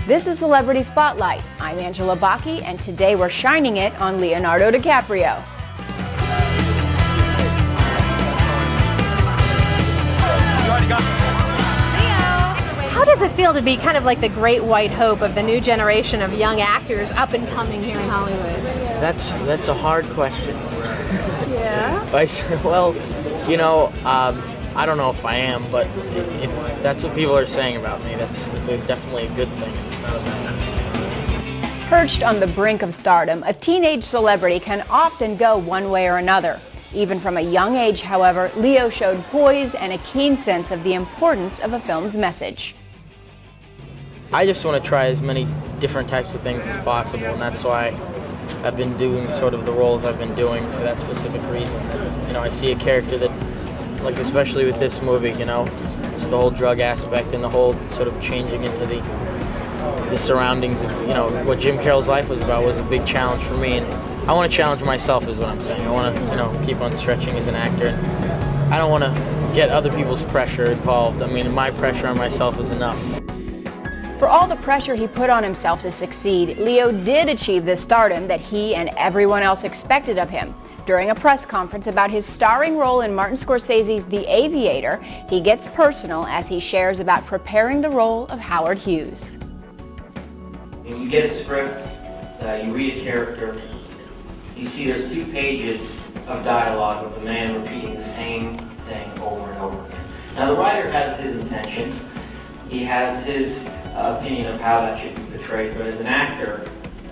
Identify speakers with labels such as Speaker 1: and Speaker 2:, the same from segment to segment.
Speaker 1: This is Celebrity Spotlight. I'm Angela Bacchi, and today we're shining it on Leonardo DiCaprio.
Speaker 2: How does it feel to be kind of like the great white hope of the new generation of young actors up and coming here in Hollywood?
Speaker 3: That's a hard question.
Speaker 2: Yeah?
Speaker 3: Well, you know, I don't know if I am, but if that's what people are saying about me, that's definitely a good thing. It's not a bad.
Speaker 1: Perched on the brink of stardom, a teenage celebrity can often go one way or another. Even from a young age, however, Leo showed poise and a keen sense of the importance of a film's message.
Speaker 3: I just want to try as many different types of things as possible, and that's why I've been doing sort of the roles I've been doing for that specific reason. You know, I see a character that, like especially with this movie, you know, just the whole drug aspect and the whole sort of changing into the surroundings of, you know, what Jim Carroll's life was about was a big challenge for me, and I want to challenge myself is what I'm saying. I want to, you know, keep on stretching as an actor, and I don't want to get other people's pressure involved. I mean, my pressure on myself is enough.
Speaker 1: For all the pressure he put on himself to succeed, Leo did achieve the stardom that he and everyone else expected of him. During a press conference about his starring role in Martin Scorsese's The Aviator, he gets personal as he shares about preparing the role of Howard Hughes.
Speaker 4: You get a script, you read a character, you see there's 2 pages of dialogue of a man repeating the same thing over and over again. Now the writer has his intention, he has his opinion of how that should be portrayed, but as an actor,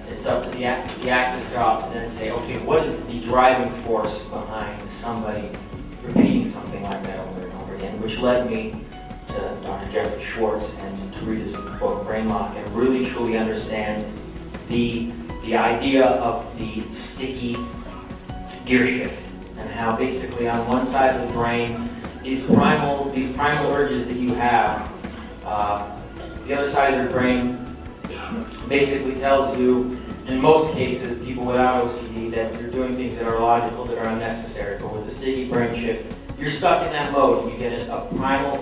Speaker 4: it's up to the actor's job to then say, okay, what is the driving force behind somebody repeating something like that over and over again, which led me to Dr. Jeffrey Schwartz and to read his book, Brain Lock, and really truly understand the idea of the sticky gear shift and how basically on one side of the brain, these primal urges that you have, the other side of your brain basically tells you, in most cases, people without OCD, that you're doing things that are logical, that are unnecessary. But with the sticky brain shift, you're stuck in that mode. You get a primal...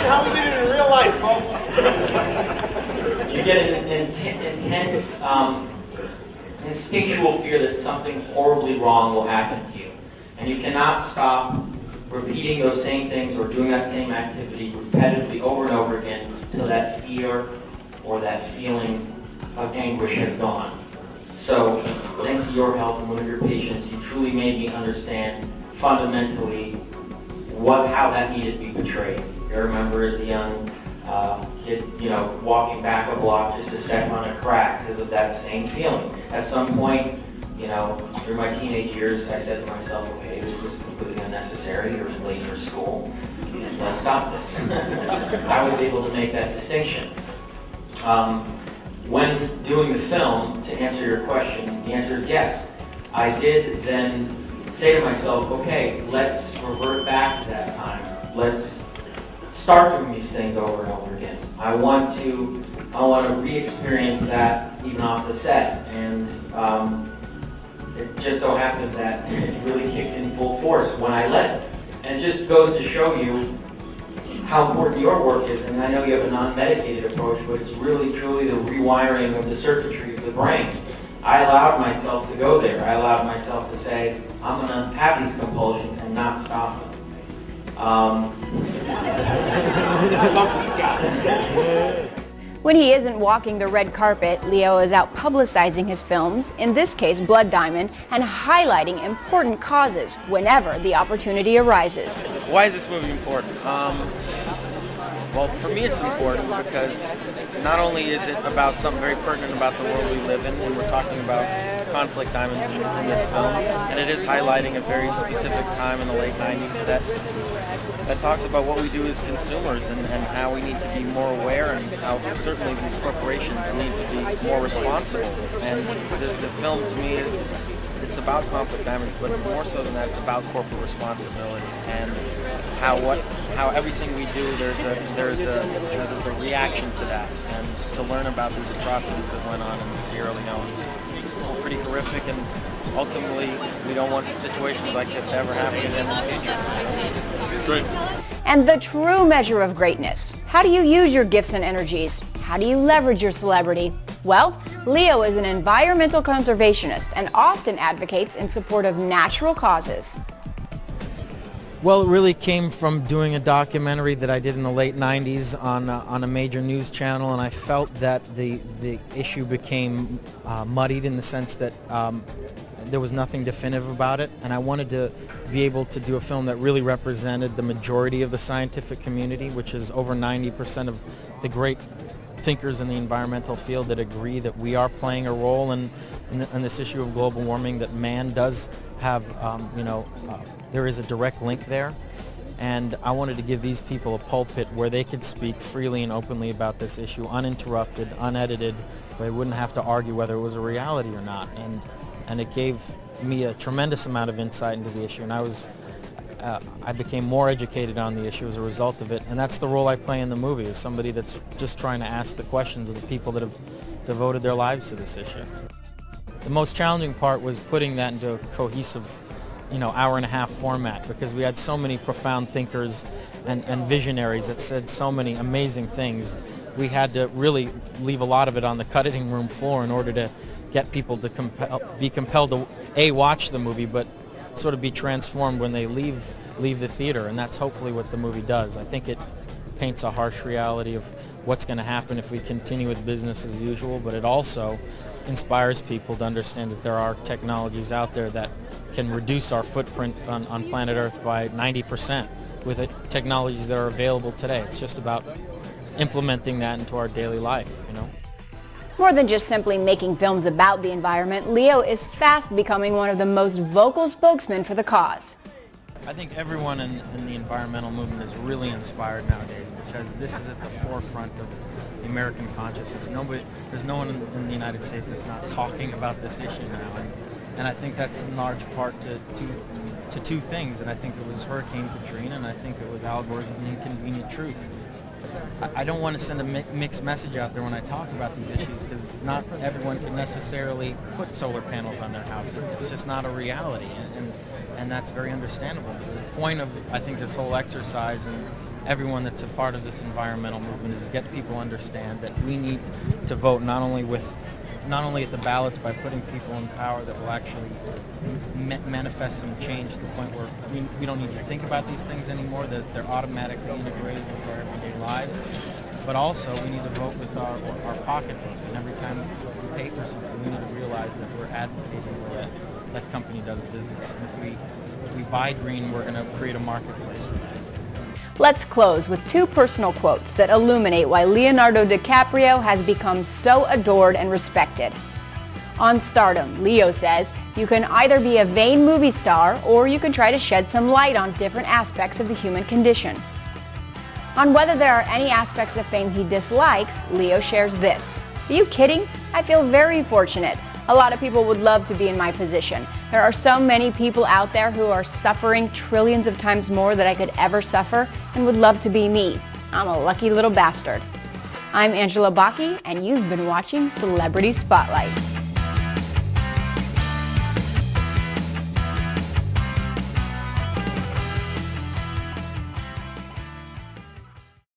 Speaker 5: How we did it in real life, folks?
Speaker 4: You get an intense, instinctual fear that something horribly wrong will happen to you. And you cannot stop repeating those same things or doing that same activity repetitively over and over again until that fear or that feeling of anguish has gone. So, thanks to your help and one of your patients, you truly made me understand fundamentally how that needed to be portrayed. I remember as a young kid, you know, walking back a block just to step on a crack because of that same feeling. At some point, you know, through my teenage years, I said to myself, okay, this is completely unnecessary, you're late for school, let's stop this. I was able to make that distinction. When doing the film, to answer your question, the answer is yes. I did then say to myself, okay, let's revert back to that time. Let's start doing these things over and over again. I want to re-experience that even off the set, and it just so happened that it really kicked in full force when I let it. And it just goes to show you how important your work is, and I know you have a non-medicated approach, but it's really truly the rewiring of the circuitry of the brain. I allowed myself to go there. I allowed myself to say, I'm going to have these compulsions and not stop them.
Speaker 1: When he isn't walking the red carpet, Leo is out publicizing his films, in this case Blood Diamond, and highlighting important causes whenever the opportunity arises.
Speaker 6: Why is this movie important? Well, for me it's important because not only is it about something very pertinent about the world we live in, and we're talking about conflict diamonds in this film, and it is highlighting a very specific time in the late 90s that talks about what we do as consumers and how we need to be more aware, and how certainly these corporations need to be more responsible. And the film, to me, it's about conflict diamonds, but more so than that, it's about corporate responsibility and how everything we do, there's a reaction to that, and to learn about these atrocities that went on in the Sierra Leones were pretty horrific, and ultimately we don't want situations like this to ever happen again in the future.
Speaker 5: Great.
Speaker 1: And the true measure of greatness. How do you use your gifts and energies? How do you leverage your celebrity? Well, Leo is an environmental conservationist and often advocates in support of natural causes.
Speaker 3: Well, it really came from doing a documentary that I did in the late 90s on a major news channel, and I felt that the issue became muddied in the sense that there was nothing definitive about it, and I wanted to be able to do a film that really represented the majority of the scientific community, which is over 90% of the great thinkers in the environmental field that agree that we are playing a role in this issue of global warming, that man does have, there is a direct link there. And I wanted to give these people a pulpit where they could speak freely and openly about this issue, uninterrupted, unedited, so they wouldn't have to argue whether it was a reality or not. And it gave me a tremendous amount of insight into the issue, and I became more educated on the issue as a result of it, and that's the role I play in the movie, is somebody that's just trying to ask the questions of the people that have devoted their lives to this issue. The most challenging part was putting that into a cohesive, hour-and-a-half format, because we had so many profound thinkers and visionaries that said so many amazing things. We had to really leave a lot of it on the cutting room floor in order to get people to be compelled to A, watch the movie, but sort of be transformed when they leave the theater, and that's hopefully what the movie does. I think it paints a harsh reality of what's going to happen if we continue with business as usual, but it also inspires people to understand that there are technologies out there that can reduce our footprint on planet Earth by 90% with the technologies that are available today. It's just about implementing that into our daily life,
Speaker 1: More than just simply making films about the environment, Leo is fast becoming one of the most vocal spokesmen for the cause.
Speaker 3: I think everyone in the environmental movement is really inspired nowadays, because this is at the forefront of the American consciousness. There's no one in the United States that's not talking about this issue now, and I think that's in large part to two things. And I think it was Hurricane Katrina, and I think it was Al Gore's An Inconvenient Truth. I don't want to send a mixed message out there when I talk about these issues, because not everyone can necessarily put solar panels on their house. It's just not a reality, and that's very understandable. The point of, I think, this whole exercise and everyone that's a part of this environmental movement is get people to understand that we need to vote not only at the ballots by putting people in power that will actually manifest some change to the point where we don't need to think about these things anymore, that they're automatically integrated into our everyday lives, but also we need to vote with our pocketbook, and every time we pay for something we need to realize that we're advocating where that company does business. And if we buy green, we're going to create a marketplace for that.
Speaker 1: Let's close with two personal quotes that illuminate why Leonardo DiCaprio has become so adored and respected. On Stardom, Leo says, "You can either be a vain movie star or you can try to shed some light on different aspects of the human condition." On whether there are any aspects of fame he dislikes, Leo shares this: "Are you kidding? I feel very fortunate. A lot of people would love to be in my position. There are so many people out there who are suffering trillions of times more than I could ever suffer and would love to be me. I'm a lucky little bastard." I'm Angela Baki, and you've been watching Celebrity Spotlight.